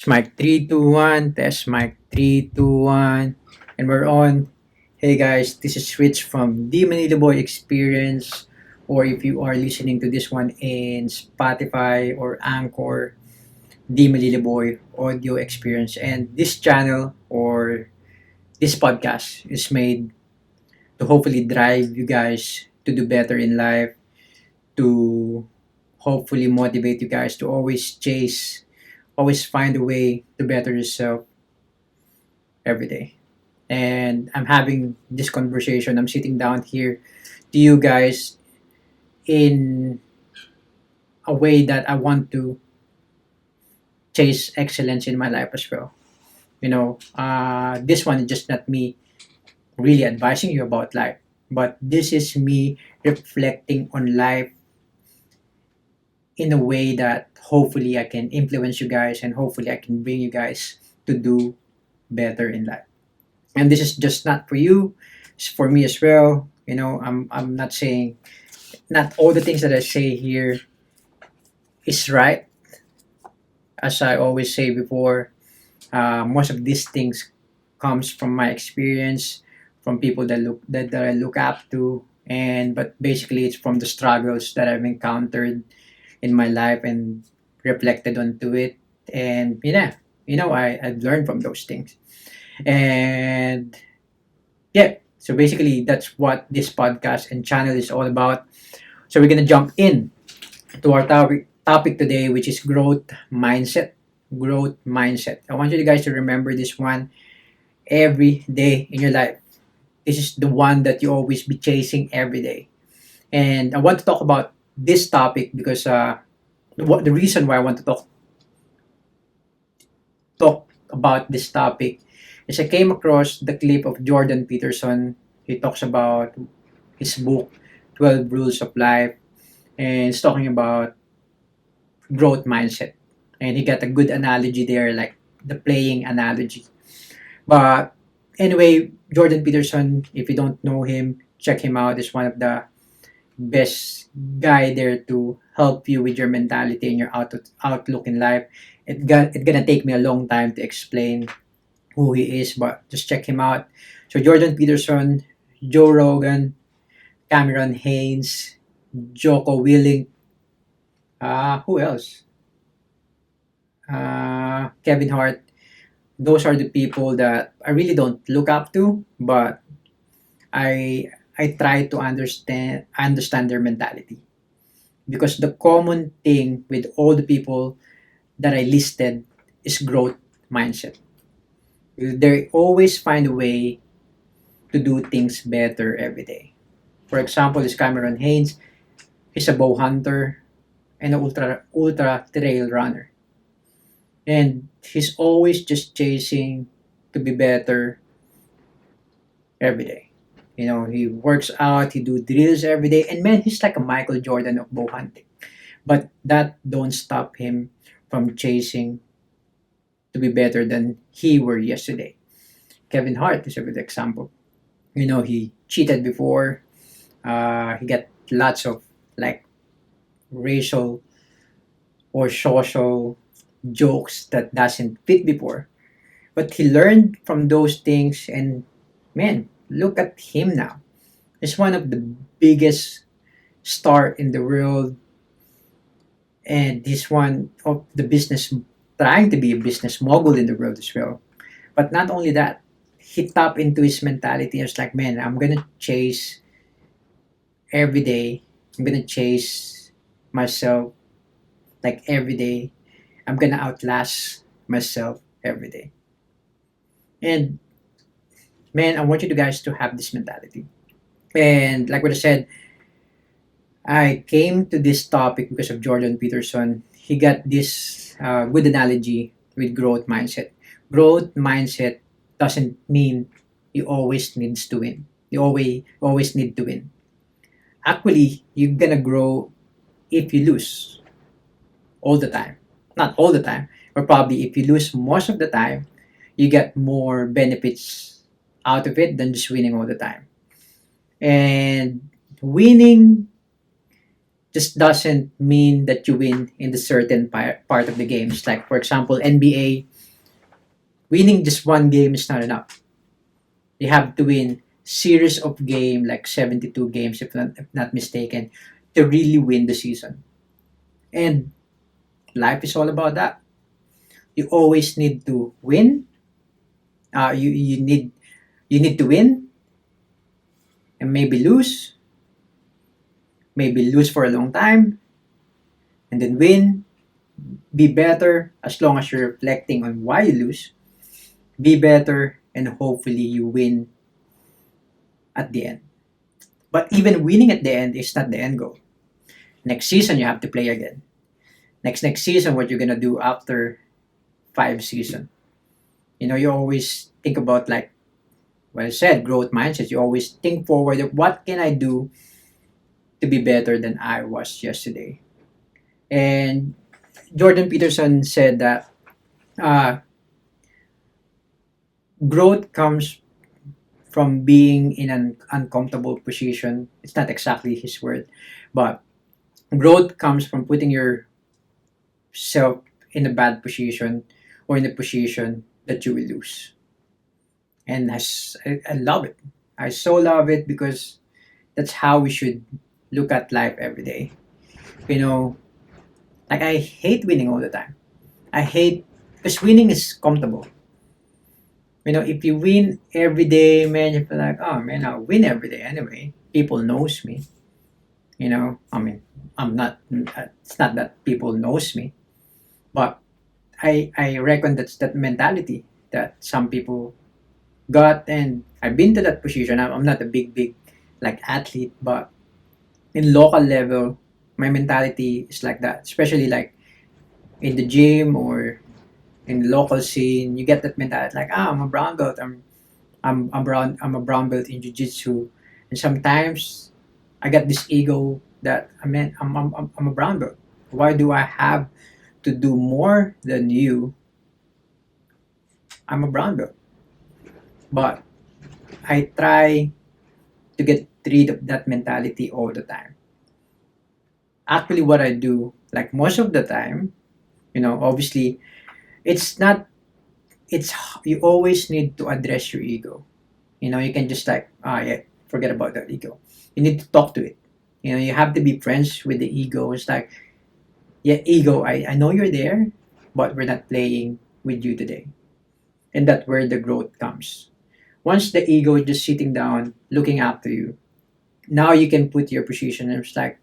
It's mic 3, 2, 1. Test mic 3, 2, 1. And we're on. Hey guys, this is Rich from the Manila Boy Experience. Or if you are listening to this one in Spotify or Anchor, the Manila Boy Audio Experience. And this channel or this podcast is made to hopefully drive you guys to do better in life, to hopefully motivate you guys to always find a way to better yourself every day. And I'm having this conversation. I'm sitting down here to you guys in a way that I want to chase excellence in my life as well. This one is just not me really advising you about life, but this is me reflecting on life in a way that hopefully I can influence you guys and hopefully I can bring you guys to do better in life. And this is just not for you, it's for me as well. I'm not saying not all the things that I say here is right. As I always say before, most of these things comes from my experience, from people that I look up to, and but basically it's from the struggles that I've encountered in my life and reflected onto it. And I've learned from those things. And yeah, so basically that's what this podcast and channel is all about. So we're gonna jump in to our topic today, which is growth mindset. Growth mindset. I want you guys to remember this one every day in your life. This is the one that you always be chasing every day. And I want to talk about this topic because the reason why I want to talk about this topic is I came across the clip of Jordan Peterson. He talks about his book 12 Rules of Life, and it's talking about growth mindset. And he got a good analogy there, like the playing analogy. But anyway, Jordan Peterson, if you don't know him, check him out. He's one of the best guy there to help you with your mentality and your outlook in life. It's gonna take me a long time to explain who he is, but just check him out. So Jordan Peterson, Joe Rogan, Cameron Haynes, Joko Willing, who else? Kevin Hart. Those are the people that I really don't look up to, but I try to understand their mentality, because the common thing with all the people that I listed is growth mindset. They always find a way to do things better every day. For example, is Cameron Haynes. He's a bow hunter and an ultra trail runner, and he's always just chasing to be better every day. He works out, he do drills every day, and man, he's like a Michael Jordan of bow hunting. But that don't stop him from chasing to be better than he were yesterday. Kevin Hart is a good example. He cheated before. He got lots of like racial or social jokes that doesn't fit before. But he learned from those things, and man, look at him now. He's one of the biggest star in the world, and he's one of the business trying to be a business mogul in the world as well. But not only that, he tapped into his mentality. It's like, man, I'm gonna chase every day. I'm gonna chase myself like every day. I'm gonna outlast myself every day. And man, I want you guys to have this mentality. And like what I said, I came to this topic because of Jordan Peterson. He got this good analogy with growth mindset. Growth mindset doesn't mean you always needs to win. You always need to win. Actually, you're gonna grow if you lose all the time. Not all the time, or probably if you lose most of the time, you get more benefits out of it than just winning all the time. And winning just doesn't mean that you win in the certain part of the games. Like for example, NBA. Winning just one game is not enough. You have to win series of game like 72 games if not mistaken to really win the season. And life is all about that. You always need to win. You need to win and maybe lose for a long time, and then win. Be better as long as you're reflecting on why you lose. Be better, and hopefully you win at the end. But even winning at the end is not the end goal. Next season you have to play again. Next season, what you're gonna do after 5 season. You always think about, like what I said, growth mindset. You always think forward of what can I do to be better than I was yesterday. And Jordan Peterson said that uh, growth comes from being in an uncomfortable position. It's not exactly his word, but growth comes from putting yourself in a bad position or in a position that you will lose. And I love it. I so love it because that's how we should look at life every day. You know, like I hate winning all the time. I hate because winning is comfortable. If you win every day, man, you feel like, oh man, I'll win every day anyway. People knows me. I mean, I'm not. It's not that people knows me, but I reckon that's that mentality that some people got, and I've been to that position. I'm not a big like athlete, but in local level, my mentality is like that. Especially like in the gym or in the local scene, you get that mentality like, I'm a brown belt. I'm a brown belt in jiu-jitsu, and sometimes I get this ego that I'm a brown belt. Why do I have to do more than you? I'm a brown belt, but I try to get rid of that mentality all the time. Actually, what I do, like most of the time, obviously, it's not. It's you always need to address your ego. You can just like, yeah, forget about that ego. You need to talk to it. You have to be friends with the ego. It's like, yeah, ego, I know you're there, but we're not playing with you today. And that's where the growth comes. Once the ego is just sitting down, looking after you, now you can put your position. It's like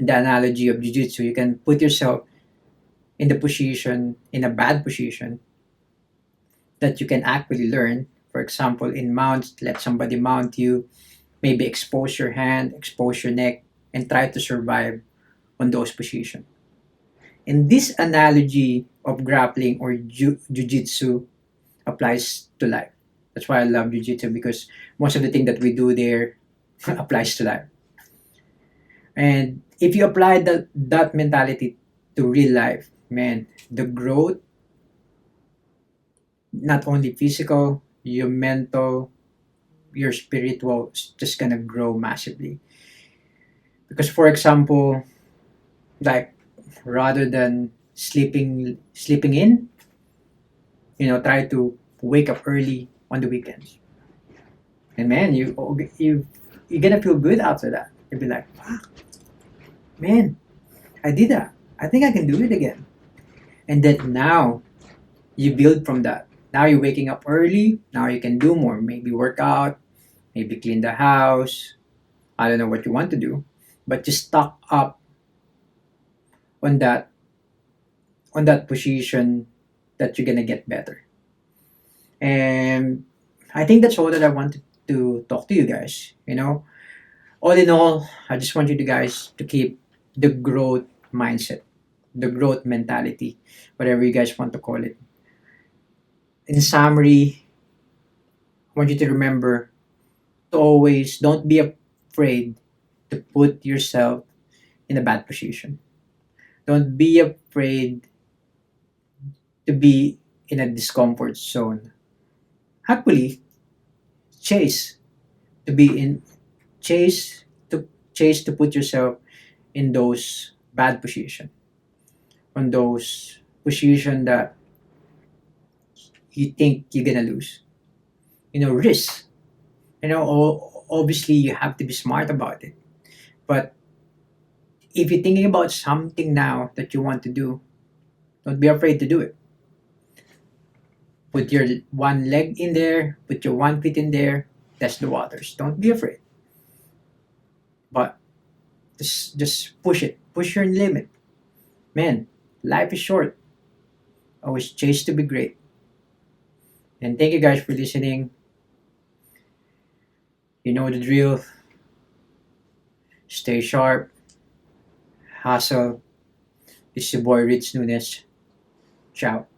the analogy of jiu-jitsu. You can put yourself in the position, in a bad position, that you can actually learn. For example, in mounts, let somebody mount you, maybe expose your hand, expose your neck, and try to survive on those positions. And this analogy of grappling or jiu-jitsu applies to life. That's why I love jiu-jitsu, because most of the thing that we do there applies to life. And if you apply that mentality to real life, man, the growth, not only physical, your mental, your spiritual, is just gonna grow massively. Because for example, like rather than sleeping in, try to wake up early on the weekends. And man, you're gonna feel good after that. You'll be like, fuck, man, I did that. I think I can do it again. And then now you build from that. Now you're waking up early. Now you can do more. Maybe work out, maybe clean the house. I don't know what you want to do, but just stock up on that position that you're gonna get better. And I think that's all that I wanted to talk to you guys. All in all, I just want you to guys to keep the growth mindset, the growth mentality, whatever you guys want to call it. In summary, I want you to remember to always don't be afraid to put yourself in a bad position. Don't be afraid to be in a discomfort zone. Happily chase to be in chase chase to put yourself in those bad position, on those position that you think you're gonna lose. Risk. Obviously you have to be smart about it. But if you're thinking about something now that you want to do, don't be afraid to do it. Put your one leg in there, put your 1 feet in there, test the waters. Don't be afraid. But just push it. Push your limit. Man, life is short. Always chase to be great. And thank you guys for listening. You know the drill. Stay sharp. Hustle. It's your boy Rich Nunes. Ciao.